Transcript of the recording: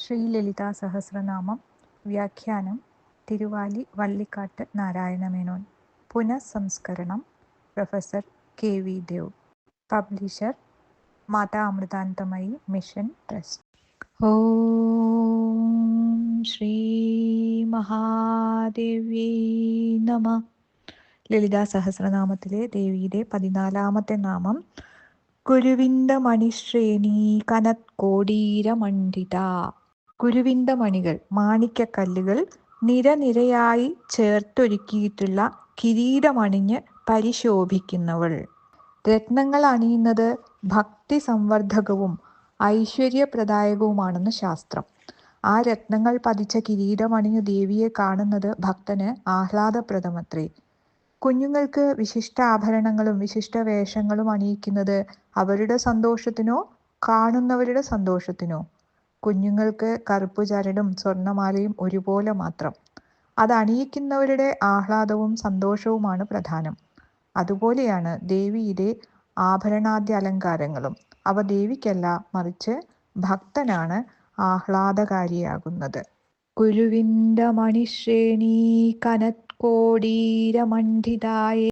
ശ്രീലളിതാ സഹസ്രനാമം വ്യാഖ്യാനം Thiruvali Vallikkattu Narayana Menon. പുനഃസംസ്കരണം professor K V. Dev. Publisher Mata Amritanandamayi mission trust. ഓം ശ്രീ മഹാദേവ്യൈ നമഃ. ലളിതാ സഹസ്രനാമത്തിലെ ദേവിയുടെ 14-ാമത്തെ നാമം കുരുവിന്ദ മണിശ്രേണി കനത്കോടീരമണ്ഡിത. കുരുവിന്ദ മണികൾ, മാണിക്യക്കല്ലുകൾ നിരനിരയായി ചേർത്തൊരുക്കിയിട്ടുള്ള കിരീടമണിഞ്ഞ് പരിശോഭിക്കുന്നവൾ. രത്നങ്ങൾ അണിയുന്നത് ഭക്തി സംവർദ്ധകവും ഐശ്വര്യപ്രദായകവുമാണെന്ന് ശാസ്ത്രം. ആ രത്നങ്ങൾ പതിച്ച കിരീടമണിഞ്ഞു ദേവിയെ കാണുന്നത് ഭക്തന് ആഹ്ലാദപ്രദമത്രേ. കുഞ്ഞുങ്ങൾക്ക് വിശിഷ്ടാഭരണങ്ങളും വിശിഷ്ടവേഷങ്ങളും അണിയിക്കുന്നത് അവരുടെ സന്തോഷത്തിനോ കാണുന്നവരുടെ സന്തോഷത്തിനോ? കുഞ്ഞുങ്ങൾക്ക് കറുപ്പുചരടും സ്വർണമാലയും ഒരുപോലെ മാത്രം. അത് അണിയിക്കുന്നവരുടെ ആഹ്ലാദവും സന്തോഷവുമാണ് പ്രധാനം. അതുപോലെയാണ് ദേവിയുടെ ആഭരണാദ്യലങ്കാരങ്ങളും. അവ ദേവിക്കല്ല, മറിച്ച് ഭക്തനാണ് ആഹ്ലാദകാരിയാകുന്നത്. കുരുവിന്ദ മണിശ്രേണി കനത്കോടീരമണ്ഡിതായേ